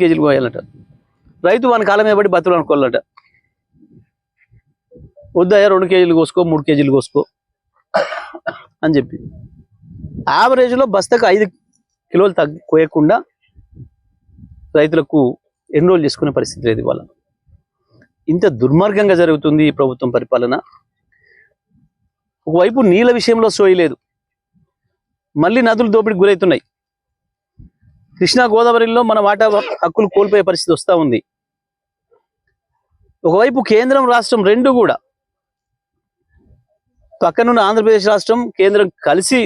కేజీలు కోయాలట. రైతు వాని కాలం మీద పడి బతులు అనుకోవాలట. వద్దయ్యా 2 కేజీలు కోసుకో 3 కేజీలు కోసుకో అని చెప్పి యావరేజ్లో బస్తకు 5 కిలోలు కోయకుండా రైతులకు ఎన్రోల్ చేసుకునే పరిస్థితి లేదు ఇవాళ. ఇంత దుర్మార్గంగా జరుగుతుంది ఈ ప్రభుత్వం పరిపాలన. ఒకవైపు నీళ్ళ విషయంలో సోయలేదు, మళ్ళీ నదులు దోపిడికి గురవుతున్నాయి. కృష్ణా గోదావరిలో మన వాటా హక్కులు కోల్పోయే పరిస్థితి వస్తూ ఉంది. ఒకవైపు కేంద్రం రాష్ట్రం రెండు కూడా, పక్కనున్న ఆంధ్రప్రదేశ్ రాష్ట్రం కేంద్రం కలిసి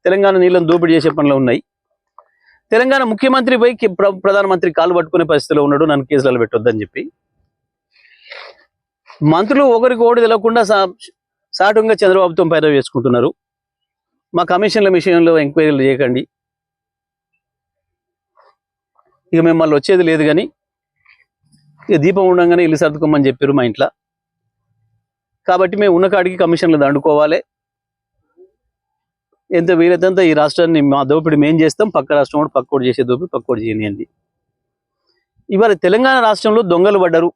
తెలంగాణ నీళ్ళను దోపిడీ చేసే పనిలో ఉన్నాయి. తెలంగాణ ముఖ్యమంత్రి పోయి ప్రధానమంత్రి కాలు పట్టుకునే పరిస్థితిలో ఉన్నాడు, నన్ను కేసులలో పెట్టొద్దని చెప్పి. మంత్రులు ఒకరికి ఓడి తెలవకుండా సాటుగా చంద్రబాబుతో పైన వేసుకుంటున్నారు. మా కమిషన్ల విషయంలో ఎంక్వైరీలు చేయకండి, ఇక మిమ్మల్ని వచ్చేది లేదు, కానీ ఇక దీపం ఉండగానే ఇల్లు సర్దుకోమని చెప్పారు మా ఇంట్లో. కాబట్టి మేము ఉన్న కాడికి కమిషన్లు దండుకోవాలి, ఎంత వీలైతే ఈ రాష్ట్రాన్ని మా దోపిడి మేము చేస్తాం, పక్క రాష్ట్రం కూడా పక్కోడు చేసే దోపిడి పక్కోడు చేయనియండి. ఇవాళ తెలంగాణ రాష్ట్రంలో దొంగలు పడ్డరు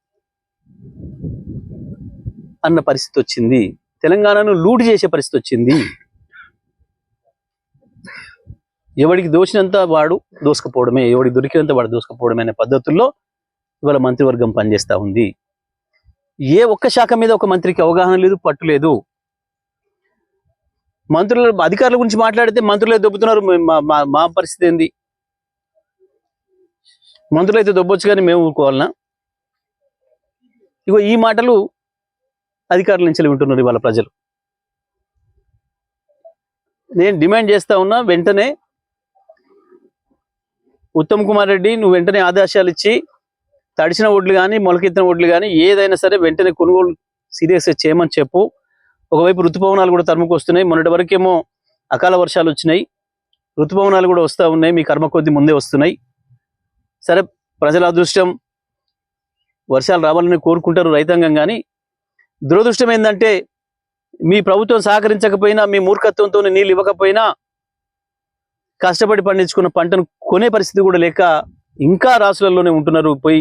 అన్న పరిస్థితి వచ్చింది, తెలంగాణను లూటు చేసే పరిస్థితి వచ్చింది. ఎవడికి దోచినంత వాడు దోసుకపోవడమే, ఎవడికి దొరికినంత వాడు దోసుకపోవడమే అనే పద్ధతుల్లో ఇవాళ మంత్రివర్గం పనిచేస్తూ ఉంది. ఏ ఒక్క శాఖ మీద ఒక మంత్రికి అవగాహన లేదు, పట్టు లేదు. మంత్రుల అధికారుల గురించి మాట్లాడితే మంత్రులే దొబ్బుతున్నారు. మా పరిస్థితి ఏంది? మంత్రులు అయితే దొబ్బొచ్చు కానీ మేము ఊరుకోవాలనా? ఇగో ఈ మాటలు అధికారుల నుంచి వింటున్నారు ఇవాళ ప్రజలు. నేను డిమాండ్ చేస్తా ఉన్నా, వెంటనే ఉత్తమ్ కుమార్ రెడ్డి నువ్వు వెంటనే ఆదేశాలు ఇచ్చి తడిసిన ఒడ్లు కానీ మొలకెత్తిన ఒడ్లు కానీ ఏదైనా సరే వెంటనే కొనుగోలు సీరియస్గా చేయమని చెప్పు. ఒకవైపు ఋతుపవనాలు కూడా తరుముకు వస్తున్నాయి. మొన్నటి వరకేమో అకాల వర్షాలు వచ్చినాయి, ఋతుపవనాలు కూడా వస్తూ ఉన్నాయి, మీ కర్మ కొద్ది ముందే వస్తున్నాయి. సరే, ప్రజల అదృష్టం, వర్షాలు రావాలని కోరుకుంటారు రైతాంగం. కానీ దురదృష్టం ఏంటంటే మీ ప్రభుత్వం సహకరించకపోయినా, మీ మూర్ఖత్వంతో నీళ్ళు ఇవ్వకపోయినా, కష్టపడి పండించుకున్న పంటను కొనే పరిస్థితి కూడా లేక ఇంకా రాసులలోనే ఉంటున్నారు. పోయి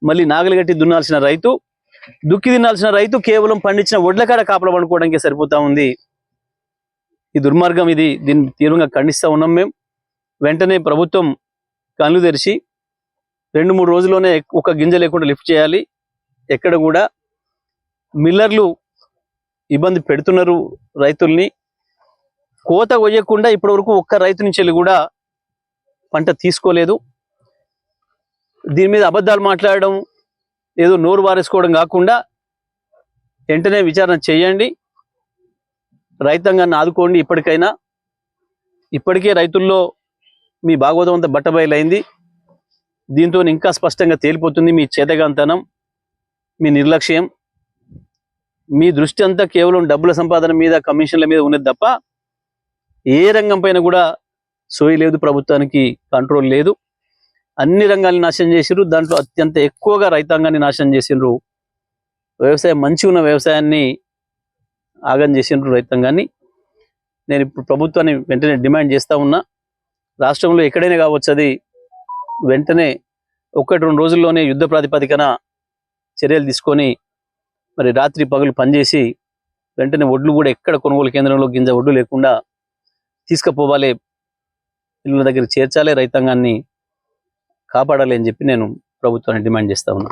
మళ్ళీ నాగలి గట్టి దున్నాల్సిన రైతు, దుక్కి తినాల్సిన రైతు కేవలం పండించిన ఒడ్ల కాడ కాపలా పండుకోవడానికి సరిపోతా ఉంది. ఈ దుర్మార్గం ఇది, దీన్ని తీవ్రంగా ఖండిస్తూ ఉన్నాం మేము. వెంటనే ప్రభుత్వం కళ్ళు తెరిచి 2-3 రోజుల్లోనే ఒక గింజ లేకుండా లిఫ్ట్ చేయాలి. ఎక్కడ కూడా మిల్లర్లు ఇబ్బంది పెడుతున్నారు రైతుల్ని. కోత కొయ్యకుండా ఇప్పటి వరకు ఒక్క రైతు నుంచి కూడా పంట తీసుకోలేదు. దీని మీద అబద్ధాలు మాట్లాడడం, ఏదో నోరు వారేసుకోవడం కాకుండా వెంటనే విచారణ చేయండి, రైతాంగాన్ని ఆదుకోండి. ఇప్పటికైనా ఇప్పటికే రైతుల్లో మీ భాగవతం అంతా బట్టబయలైంది. దీంతో ఇంకా స్పష్టంగా తేలిపోతుంది మీ చేతగాంతనం, మీ నిర్లక్ష్యం. మీ దృష్టి అంతా కేవలం డబ్బుల సంపాదన మీద, కమిషన్ల మీద ఉన్నది తప్ప ఏ రంగం పైన కూడా సోయి లేదు, ప్రభుత్వానికి కంట్రోల్ లేదు. అన్ని రంగాల్ని నాశనం చేసిర్రు, దాంట్లో అత్యంత ఎక్కువగా రైతాంగాన్ని నాశనం చేసిండ్రు. వ్యవసాయం మంచిగా ఉన్న వ్యవసాయాన్ని ఆగం చేసిండ్రు రైతాంగాన్ని. నేను ఇప్పుడు ప్రభుత్వాన్ని వెంటనే డిమాండ్ చేస్తూ ఉన్నా, రాష్ట్రంలో ఎక్కడైనా కావచ్చు, అది వెంటనే 1-2 రోజుల్లోనే యుద్ధ ప్రాతిపదికన చర్యలు తీసుకొని మరి రాత్రి పగలు పనిచేసి వెంటనే ఒడ్లు కూడా ఎక్కడ కొనుగోలు కేంద్రంలో గింజ ఒడ్లు లేకుండా తీసుకుపోవాలి, ఇళ్ళ దగ్గర చేర్చాలి, రైతాంగాన్ని కాపాడాలి అని చెప్పి నేను ప్రభుత్వాన్ని డిమాండ్ చేస్తా ఉన్నా.